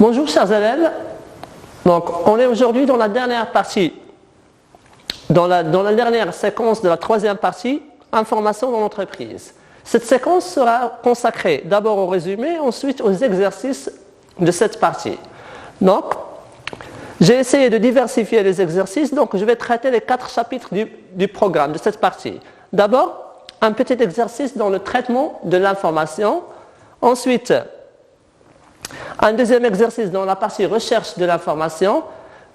Bonjour chers élèves, donc on est aujourd'hui dans la dernière partie, dans la dernière séquence de la troisième partie, information dans l'entreprise. Cette séquence sera consacrée d'abord au résumé, ensuite aux exercices de cette partie. Donc, j'ai essayé de diversifier les exercices, donc je vais traiter les 4 chapitres du programme de cette partie. D'abord, un petit exercice dans le traitement de l'information, ensuite un deuxième exercice dans la partie recherche de l'information,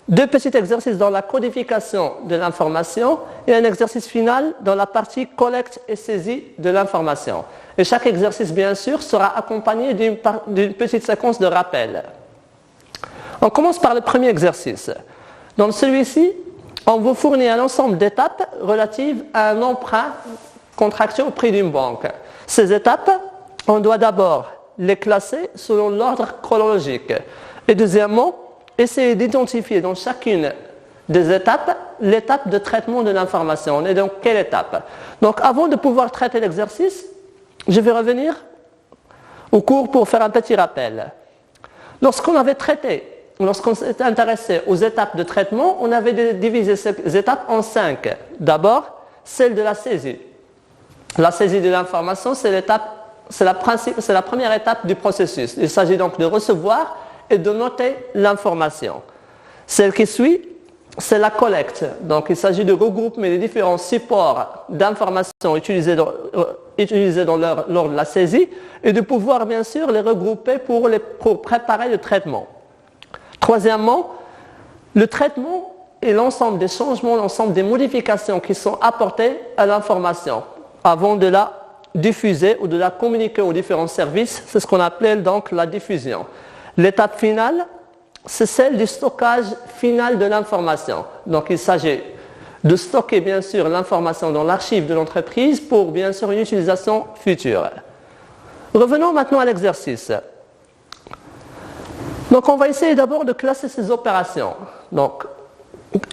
2 petits exercices dans la codification de l'information et un exercice final dans la partie collecte et saisie de l'information. Et chaque exercice, bien sûr, sera accompagné d'une petite séquence de rappel. On commence par le premier exercice. Dans celui-ci, on vous fournit un ensemble d'étapes relatives à un emprunt contracté auprès d'une banque. Ces étapes, on doit d'abord les classer selon l'ordre chronologique. Et deuxièmement, essayer d'identifier dans chacune des étapes l'étape de traitement de l'information. On est dans quelle étape? Donc avant de pouvoir traiter l'exercice, je vais revenir au cours pour faire un petit rappel. Lorsqu'on s'était intéressé aux étapes de traitement, on avait divisé ces étapes en 5. D'abord, celle de la saisie. La saisie de l'information, c'est la première étape du processus. Il s'agit donc de recevoir et de noter l'information. Celle qui suit, c'est la collecte. Donc il s'agit de regrouper les différents supports d'information utilisés lors de la saisie et de pouvoir bien sûr les regrouper pour préparer le traitement. Troisièmement, le traitement est l'ensemble des changements, l'ensemble des modifications qui sont apportées à l'information avant de la diffuser ou de la communiquer aux différents services. C'est ce qu'on appelle donc la diffusion. L'étape finale, c'est celle du stockage final de l'information. Donc il s'agit de stocker bien sûr l'information dans l'archive de l'entreprise pour bien sûr une utilisation future. Revenons maintenant à l'exercice. Donc on va essayer d'abord de classer ces opérations. Donc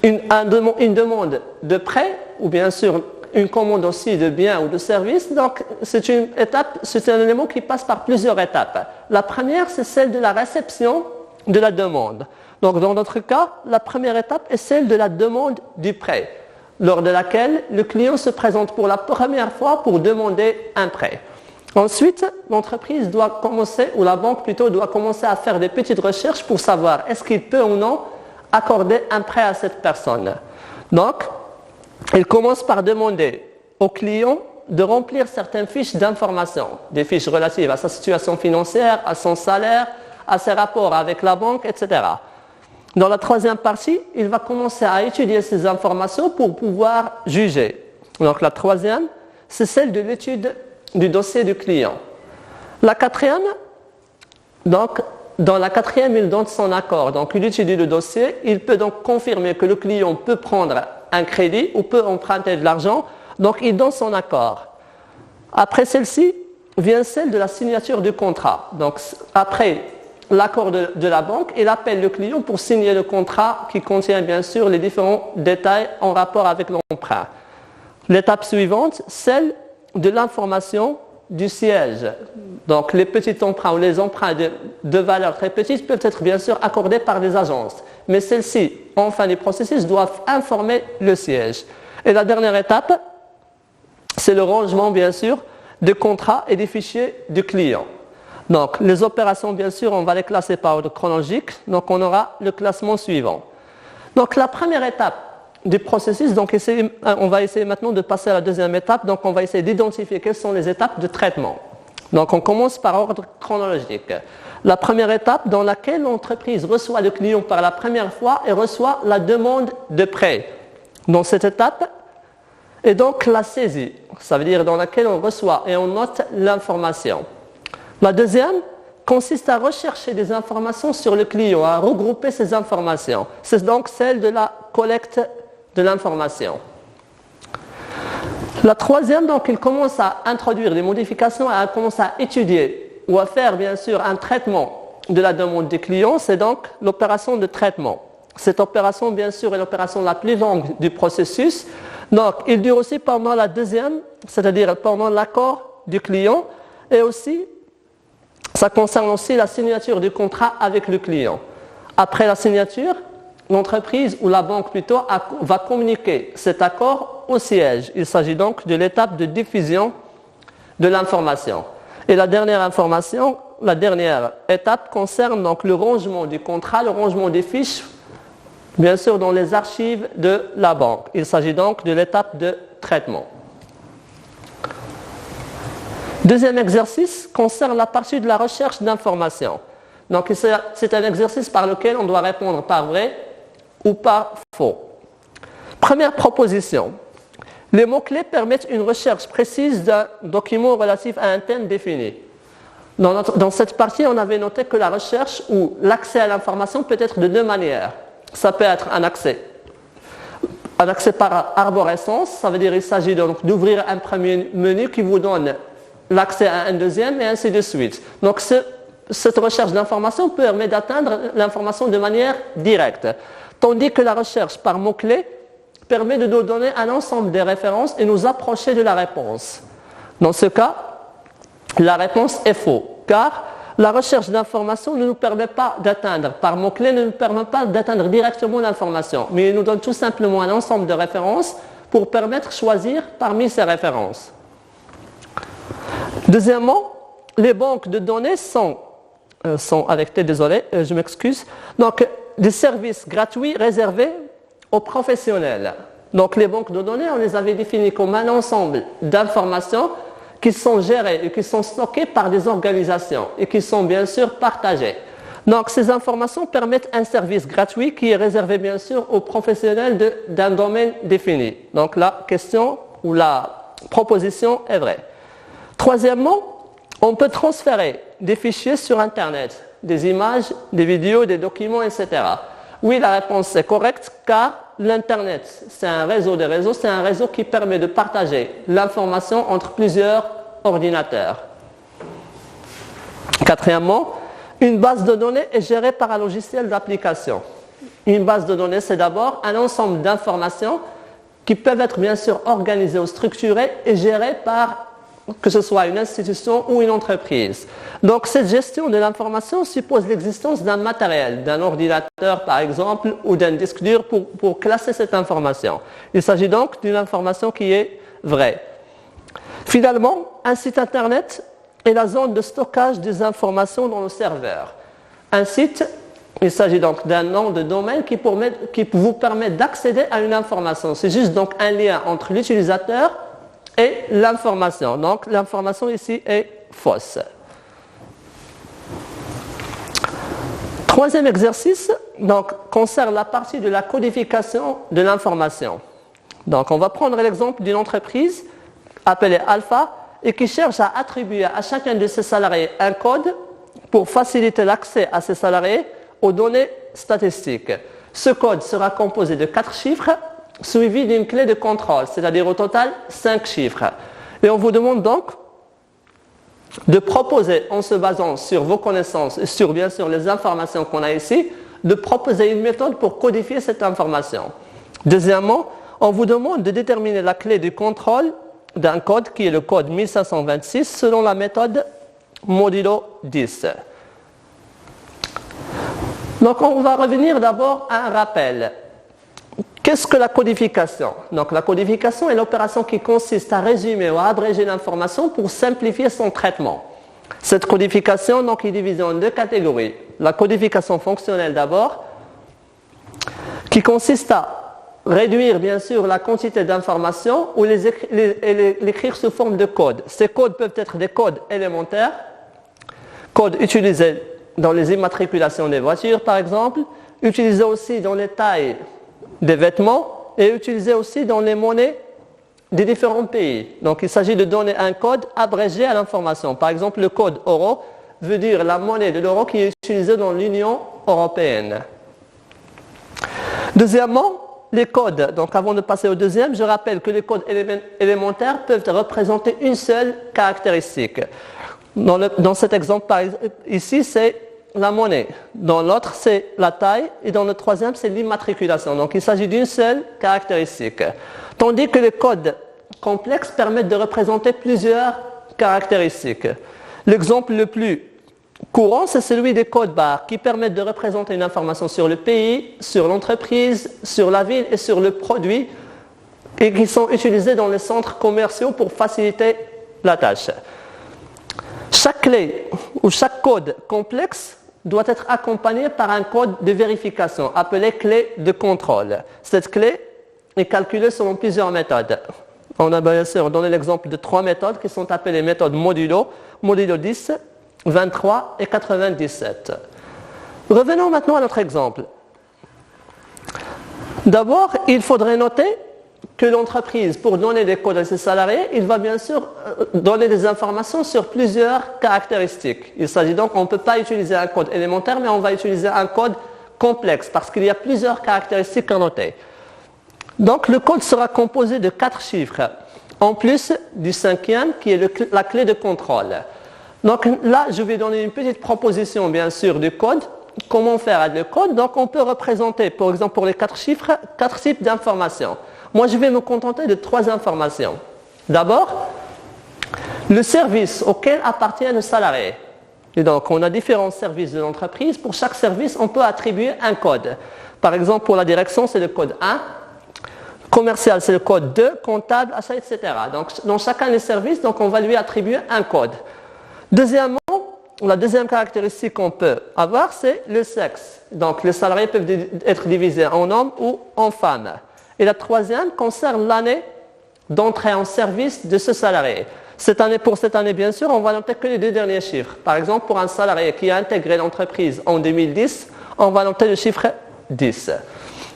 une demande de prêt ou bien sûr une commande aussi de biens ou de services. Donc c'est un élément qui passe par plusieurs étapes. La première, c'est celle de la réception de la demande. Donc dans notre cas, la première étape est celle de la demande du prêt, lors de laquelle le client se présente pour la première fois pour demander un prêt. Ensuite, l'entreprise doit commencer, ou la banque plutôt, doit commencer à faire des petites recherches pour savoir est-ce qu'il peut ou non accorder un prêt à cette personne. Donc, il commence par demander au client de remplir certaines fiches d'information, des fiches relatives à sa situation financière, à son salaire, à ses rapports avec la banque, etc. Dans la troisième partie, il va commencer à étudier ces informations pour pouvoir juger. Donc la troisième, c'est celle de l'étude du dossier du client. La quatrième, donc dans la quatrième, il donne son accord. Donc il étudie le dossier, il peut donc confirmer que le client peut prendre un crédit ou peut emprunter de l'argent, donc il donne son accord. Après celle-ci vient celle de la signature du contrat. Donc après l'accord de la banque, il appelle le client pour signer le contrat qui contient bien sûr les différents détails en rapport avec l'emprunt. L'étape suivante, celle de l'information du siège. Donc les petits emprunts ou les emprunts de valeur très petites peuvent être bien sûr accordés par des agences. Mais celles-ci, en fin du processus, doivent informer le siège. Et la dernière étape, c'est le rangement bien sûr des contrats et des fichiers du client. Donc les opérations bien sûr, on va les classer par ordre chronologique. Donc on aura le classement suivant. Donc la première étape du processus, donc on va essayer maintenant de passer à la deuxième étape. Donc on va essayer d'identifier quelles sont les étapes de traitement. Donc on commence par ordre chronologique. La première étape dans laquelle l'entreprise reçoit le client par la première fois et reçoit la demande de prêt. Dans cette étape est donc la saisie, ça veut dire dans laquelle on reçoit et on note l'information. La deuxième consiste à rechercher des informations sur le client, à regrouper ces informations. C'est donc celle de la collecte de l'information. La troisième, donc, il commence à introduire des modifications, à commencer à étudier ou à faire bien sûr un traitement de la demande du client, c'est donc l'opération de traitement. Cette opération, bien sûr, est l'opération la plus longue du processus. Donc, il dure aussi pendant la deuxième, c'est-à-dire pendant l'accord du client, et aussi ça concerne aussi la signature du contrat avec le client. Après la signature, l'entreprise ou la banque plutôt va communiquer cet accord au siège. Il s'agit donc de l'étape de diffusion de l'information. Et la dernière étape concerne donc le rangement du contrat, le rangement des fiches, bien sûr dans les archives de la banque. Il s'agit donc de l'étape de traitement. Deuxième exercice concerne la partie de la recherche d'informations. Donc c'est un exercice par lequel on doit répondre par vrai ou par faux. Première proposition. Les mots-clés permettent une recherche précise d'un document relatif à un thème défini. Dans cette partie, on avait noté que la recherche ou l'accès à l'information peut être de deux manières. Ça peut être un accès par arborescence, ça veut dire qu'il s'agit donc d'ouvrir un premier menu qui vous donne l'accès à un deuxième et ainsi de suite. Donc cette recherche d'information permet d'atteindre l'information de manière directe, tandis que la recherche par mots-clés permet de nous donner un ensemble de références et nous approcher de la réponse. Dans ce cas, la réponse est faux, car la recherche d'information ne nous permet pas d'atteindre, par mots-clés, ne nous permet pas d'atteindre directement l'information, mais il nous donne tout simplement un ensemble de références pour permettre de choisir parmi ces références. Deuxièmement, les banques de données sont avec T, désolé, je m'excuse, donc des services gratuits réservés aux professionnels. Donc les banques de données, on les avait définies comme un ensemble d'informations qui sont gérées et qui sont stockées par des organisations et qui sont bien sûr partagées. Donc ces informations permettent un service gratuit qui est réservé bien sûr aux professionnels d'un domaine défini. Donc la question ou la proposition est vraie. Troisièmement, on peut transférer des fichiers sur Internet, des images, des vidéos, des documents, etc. Oui, la réponse est correcte car l'Internet, c'est un réseau de réseaux, c'est un réseau qui permet de partager l'information entre plusieurs ordinateurs. Quatrièmement, une base de données est gérée par un logiciel d'application. Une base de données, c'est d'abord un ensemble d'informations qui peuvent être bien sûr organisées ou structurées et gérées par que ce soit une institution ou une entreprise. Donc cette gestion de l'information suppose l'existence d'un matériel, d'un ordinateur par exemple ou d'un disque dur pour classer cette information. Il s'agit donc d'une information qui est vraie. Finalement, un site internet est la zone de stockage des informations dans le serveur. Un site, il s'agit donc d'un nom de domaine qui vous permet d'accéder à une information. C'est juste donc un lien entre l'utilisateur et l'information. Donc l'information ici est fausse. Troisième exercice donc, concerne la partie de la codification de l'information. Donc on va prendre l'exemple d'une entreprise appelée Alpha et qui cherche à attribuer à chacun de ses salariés un code pour faciliter l'accès à ses salariés aux données statistiques. Ce code sera composé de 4 chiffres suivi d'une clé de contrôle, c'est-à-dire au total 5 chiffres. Et on vous demande donc de proposer, en se basant sur vos connaissances et sur bien sûr les informations qu'on a ici, de proposer une méthode pour codifier cette information. Deuxièmement, on vous demande de déterminer la clé de contrôle d'un code qui est le code 1526 selon la méthode modulo 10. Donc on va revenir d'abord à un rappel. Qu'est-ce que la codification? Donc la codification est l'opération qui consiste à résumer ou à abréger l'information pour simplifier son traitement. Cette codification donc, est divisée en deux catégories. La codification fonctionnelle d'abord, qui consiste à réduire bien sûr la quantité d'informations ou l'écrire sous forme de code. Ces codes peuvent être des codes élémentaires, codes utilisés dans les immatriculations des voitures par exemple, utilisés aussi dans les tailles des vêtements et utilisés aussi dans les monnaies des différents pays. Donc il s'agit de donner un code abrégé à l'information. Par exemple, le code euro veut dire la monnaie de l'euro qui est utilisée dans l'Union européenne. Deuxièmement, les codes. Donc avant de passer au deuxième, je rappelle que les codes élémentaires peuvent représenter une seule caractéristique. Dans cet exemple ici, c'est la monnaie. Dans l'autre, c'est la taille. Et dans le troisième, c'est l'immatriculation. Donc, il s'agit d'une seule caractéristique. Tandis que les codes complexes permettent de représenter plusieurs caractéristiques. L'exemple le plus courant, c'est celui des codes barres qui permettent de représenter une information sur le pays, sur l'entreprise, sur la ville et sur le produit et qui sont utilisés dans les centres commerciaux pour faciliter la tâche. Chaque clé ou chaque code complexe doit être accompagné par un code de vérification appelé clé de contrôle. Cette clé est calculée selon plusieurs méthodes. On a bien sûr donné l'exemple de 3 méthodes qui sont appelées méthodes modulo 10, 23 et 97. Revenons maintenant à notre exemple. D'abord, il faudrait noter que l'entreprise, pour donner des codes à ses salariés, il va bien sûr donner des informations sur plusieurs caractéristiques. Il s'agit donc, on ne peut pas utiliser un code élémentaire, mais on va utiliser un code complexe parce qu'il y a plusieurs caractéristiques à noter. Donc le code sera composé de 4 chiffres, en plus du 5e qui est la clé de contrôle. Donc là, je vais donner une petite proposition bien sûr du code. Comment faire avec le code? Donc on peut représenter, par exemple pour les 4 chiffres, 4 types d'informations. Moi, je vais me contenter de 3 informations. D'abord, le service auquel appartient le salarié. Et donc, on a différents services de l'entreprise. Pour chaque service, on peut attribuer un code. Par exemple, pour la direction, c'est le code 1. Commercial, c'est le code 2. Comptable, achat, etc. Donc, dans chacun des services, donc, on va lui attribuer un code. Deuxièmement, la deuxième caractéristique qu'on peut avoir, c'est le sexe. Donc, les salariés peuvent être divisés en hommes ou en femmes. Et la troisième concerne l'année d'entrée en service de ce salarié. Pour cette année, bien sûr, on va noter que les 2 derniers chiffres. Par exemple, pour un salarié qui a intégré l'entreprise en 2010, on va noter le chiffre 10.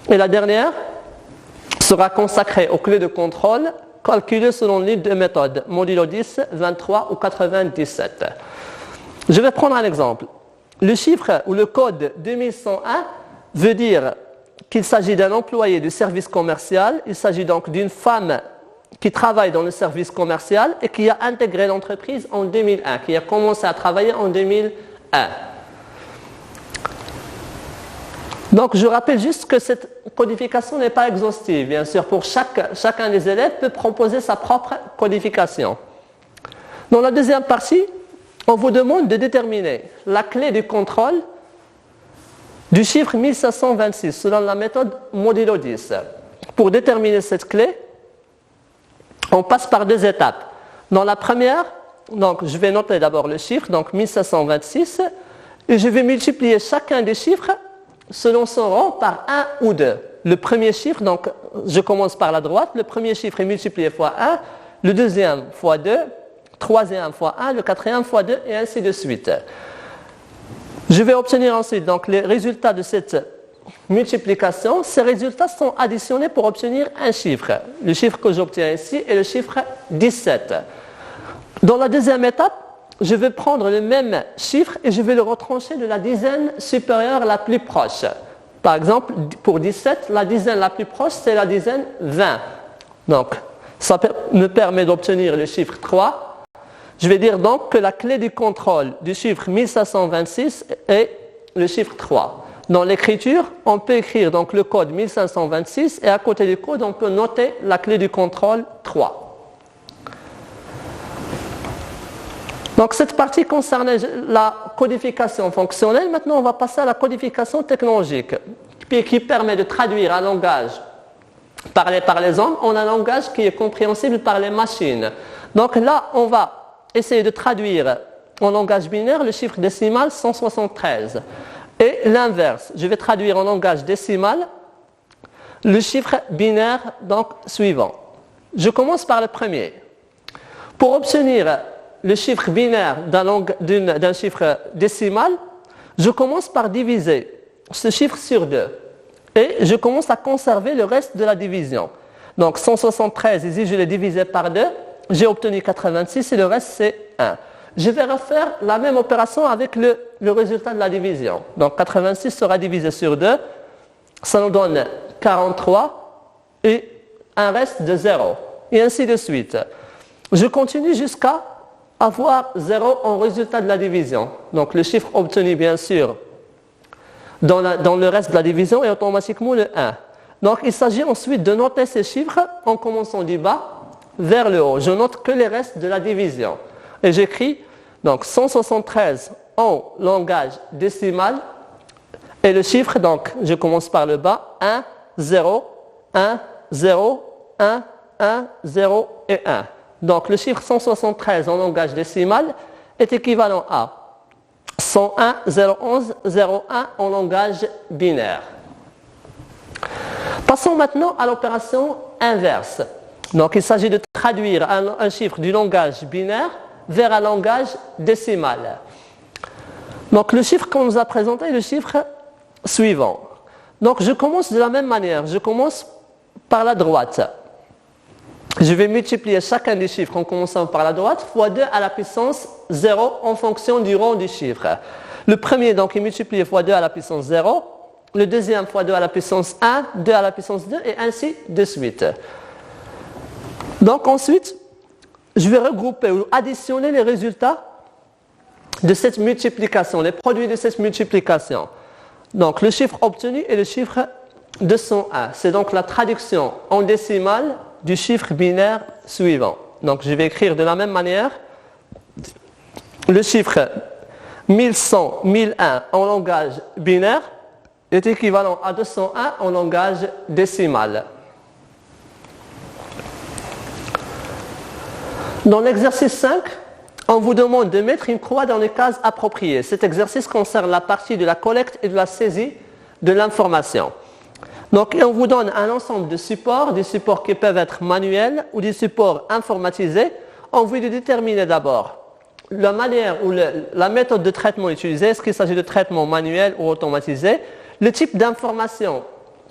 Et la dernière sera consacrée aux clés de contrôle calculées selon l'une des méthodes, modulo 10, 23 ou 97. Je vais prendre un exemple. Le chiffre ou le code 2101 veut dire qu'il s'agit d'un employé du service commercial. Il s'agit donc d'une femme qui travaille dans le service commercial et qui a intégré l'entreprise en 2001, qui a commencé à travailler en 2001. Donc je rappelle juste que cette codification n'est pas exhaustive. Bien sûr, pour chacun des élèves peut proposer sa propre codification. Dans la deuxième partie, on vous demande de déterminer la clé du contrôle du chiffre 1526 selon la méthode modulo 10. Pour déterminer cette clé, on passe par 2 étapes. Dans la première, donc, je vais noter d'abord le chiffre, donc 1526, et je vais multiplier chacun des chiffres selon son rang par 1 ou 2. Le premier chiffre, donc je commence par la droite, le premier chiffre est multiplié fois 1, le deuxième fois 2, troisième fois 1, le quatrième fois 2, et ainsi de suite. Je vais obtenir ensuite donc, les résultats de cette multiplication. Ces résultats sont additionnés pour obtenir un chiffre. Le chiffre que j'obtiens ici est le chiffre 17. Dans la deuxième étape, je vais prendre le même chiffre et je vais le retrancher de la dizaine supérieure la plus proche. Par exemple, pour 17, la dizaine la plus proche, c'est la dizaine 20. Donc, ça me permet d'obtenir le chiffre 3. Je vais dire donc que la clé du contrôle du chiffre 1526 est le chiffre 3. Dans l'écriture, on peut écrire donc le code 1526 et à côté du code, on peut noter la clé du contrôle 3. Donc cette partie concernait la codification fonctionnelle. Maintenant, on va passer à la codification technologique qui permet de traduire un langage parlé par les hommes en un langage qui est compréhensible par les machines. Donc là, on va essayer de traduire en langage binaire le chiffre décimal 173. Et l'inverse, je vais traduire en langage décimal le chiffre binaire donc, suivant. Je commence par le premier. Pour obtenir le chiffre binaire d'un chiffre décimal, je commence par diviser ce chiffre sur 2. Et je commence à conserver le reste de la division. Donc 173, ici je l'ai divisé par 2. J'ai obtenu 86 et le reste c'est 1. Je vais refaire la même opération avec le résultat de la division. Donc 86 sera divisé sur 2, ça nous donne 43 et un reste de 0. Et ainsi de suite. Je continue jusqu'à avoir 0 en résultat de la division. Donc le chiffre obtenu bien sûr dans le reste de la division est automatiquement le 1. Donc il s'agit ensuite de noter ces chiffres en commençant du bas vers le haut. Je note que les restes de la division. Et j'écris donc 173 en langage décimal et le chiffre, donc je commence par le bas, 1, 0, 1, 0, 1, 1, 0 et 1. Donc le chiffre 173 en langage décimal est équivalent à 101, 011, 01 en langage binaire. Passons maintenant à l'opération inverse. Donc il s'agit de traduire un chiffre du langage binaire vers un langage décimal. Donc le chiffre qu'on nous a présenté est le chiffre suivant. Donc je commence de la même manière, je commence par la droite. Je vais multiplier chacun des chiffres en commençant par la droite fois 2 à la puissance 0 en fonction du rang du chiffre. Le premier donc est multiplié fois 2 à la puissance 0, le deuxième fois 2 à la puissance 1, 2 à la puissance 2 et ainsi de suite. Donc ensuite, je vais regrouper ou additionner les résultats de cette multiplication, les produits de cette multiplication. Donc le chiffre obtenu est le chiffre 201. C'est donc la traduction en décimale du chiffre binaire suivant. Donc je vais écrire de la même manière le chiffre 1100, 1001 en langage binaire est équivalent à 201 en langage décimal. Dans l'exercice 5, on vous demande de mettre une croix dans les cases appropriées. Cet exercice concerne la partie de la collecte et de la saisie de l'information. Donc, on vous donne un ensemble de supports, des supports qui peuvent être manuels ou des supports informatisés. On veut déterminer d'abord la manière ou la méthode de traitement utilisée, est-ce qu'il s'agit de traitement manuel ou automatisé, le type d'informations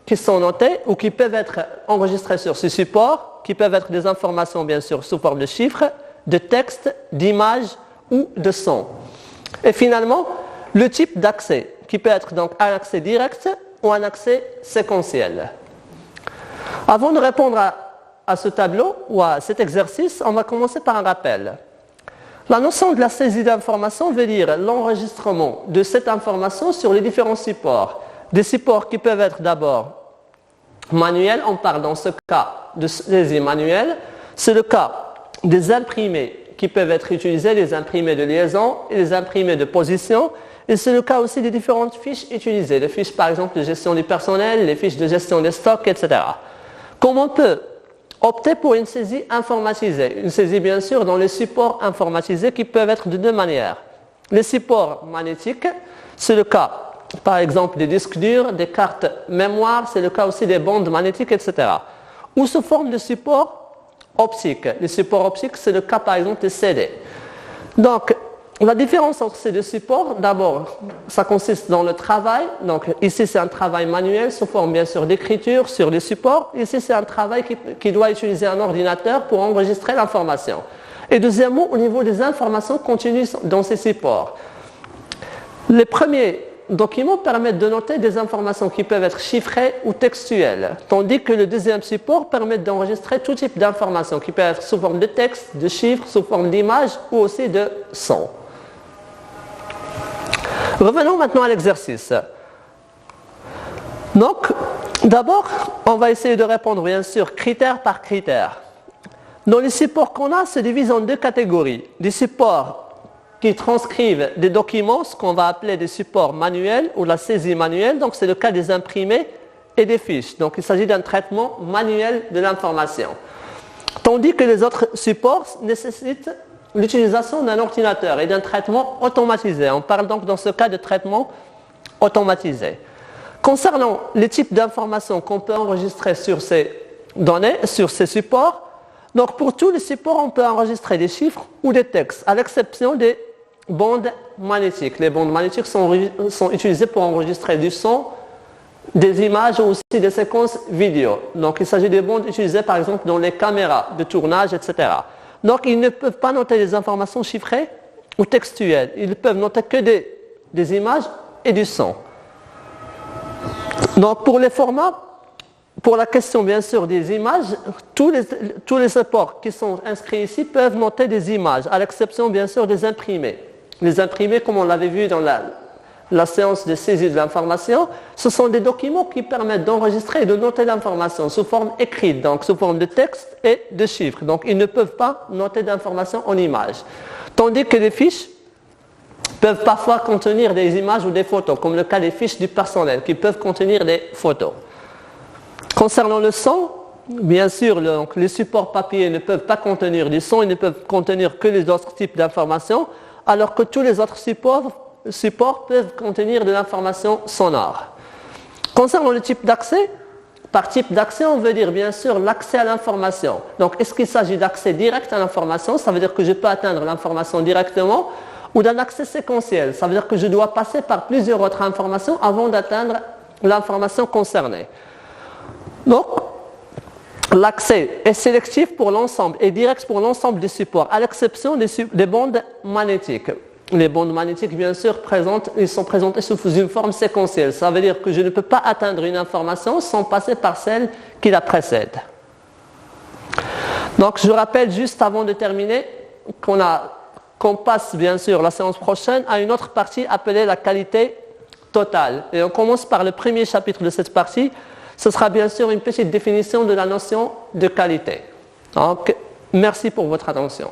qui sont notées ou qui peuvent être enregistrées sur ce support, qui peuvent être des informations bien sûr sous forme de chiffres, de texte, d'images ou de son. Et finalement, le type d'accès, qui peut être donc un accès direct ou un accès séquentiel. Avant de répondre à ce tableau ou à cet exercice, on va commencer par un rappel. La notion de la saisie d'information veut dire l'enregistrement de cette information sur les différents supports. Des supports qui peuvent être d'abord manuels, on parle dans ce cas de saisie manuelle, c'est le cas des imprimés qui peuvent être utilisés, les imprimés de liaison et les imprimés de position, et c'est le cas aussi des différentes fiches utilisées, les fiches par exemple de gestion du personnel, les fiches de gestion des stocks, etc. Comment on peut opter pour une saisie informatisée? Une saisie bien sûr dans les supports informatisés qui peuvent être de deux manières. Les supports magnétiques, c'est le cas par exemple des disques durs, des cartes mémoire, c'est le cas aussi des bandes magnétiques, etc. Ou sous forme de supports optiques. Les supports optiques, c'est le cas par exemple des CD. Donc, la différence entre ces deux supports, d'abord, ça consiste dans le travail. Donc, ici, c'est un travail manuel sous forme bien sûr d'écriture sur les supports. Ici, c'est un travail qui doit utiliser un ordinateur pour enregistrer l'information. Et deuxièmement, au niveau des informations continues dans ces supports. Les premiers documents permettent de noter des informations qui peuvent être chiffrées ou textuelles, tandis que le deuxième support permet d'enregistrer tout type d'informations qui peuvent être sous forme de texte, de chiffres, sous forme d'images ou aussi de son. Revenons maintenant à l'exercice. Donc, d'abord, on va essayer de répondre bien sûr critère par critère. Dans les supports qu'on a, se divise en deux catégories. Des supports qui transcrivent des documents, ce qu'on va appeler des supports manuels ou la saisie manuelle. Donc, c'est le cas des imprimés et des fiches. Donc, il s'agit d'un traitement manuel de l'information. Tandis que les autres supports nécessitent l'utilisation d'un ordinateur et d'un traitement automatisé. On parle donc dans ce cas de traitement automatisé. Concernant les types d'informations qu'on peut enregistrer sur ces données, sur ces supports, donc pour tous les supports, on peut enregistrer des chiffres ou des textes, à l'exception des bandes magnétiques. Les bandes magnétiques sont utilisées pour enregistrer du son, des images ou aussi des séquences vidéo. Donc il s'agit des bandes utilisées par exemple dans les caméras de tournage, etc. Donc ils ne peuvent pas noter des informations chiffrées ou textuelles. Ils ne peuvent noter que des images et du son. Donc pour les formats, pour la question bien sûr des images, tous les supports qui sont inscrits ici peuvent noter des images, à l'exception bien sûr des imprimés. Les imprimés, comme on l'avait vu dans la séance de saisie de l'information, ce sont des documents qui permettent d'enregistrer et de noter l'information sous forme écrite, donc sous forme de texte et de chiffres. Donc ils ne peuvent pas noter d'informations en images. Tandis que les fiches peuvent parfois contenir des images ou des photos, comme le cas des fiches du personnel, qui peuvent contenir des photos. Concernant le son, bien sûr, les supports papier ne peuvent pas contenir du son, ils ne peuvent contenir que les autres types d'informations, alors que tous les autres supports peuvent contenir de l'information sonore. Concernant le type d'accès, par type d'accès, on veut dire bien sûr l'accès à l'information. Donc, est-ce qu'il s'agit d'accès direct à l'information? Ça veut dire que je peux atteindre l'information directement, ou d'un accès séquentiel. Ça veut dire que je dois passer par plusieurs autres informations avant d'atteindre l'information concernée. Donc, l'accès est sélectif pour l'ensemble et direct pour l'ensemble des supports, à l'exception des bandes magnétiques. Les bandes magnétiques, bien sûr, ils sont présentées sous une forme séquentielle. Ça veut dire que je ne peux pas atteindre une information sans passer par celle qui la précède. Donc, je rappelle juste avant de terminer qu'on passe, bien sûr, la séance prochaine à une autre partie appelée la qualité totale. Et on commence par le premier chapitre de cette partie. Ce sera bien sûr une petite définition de la notion de qualité. Donc, merci pour votre attention.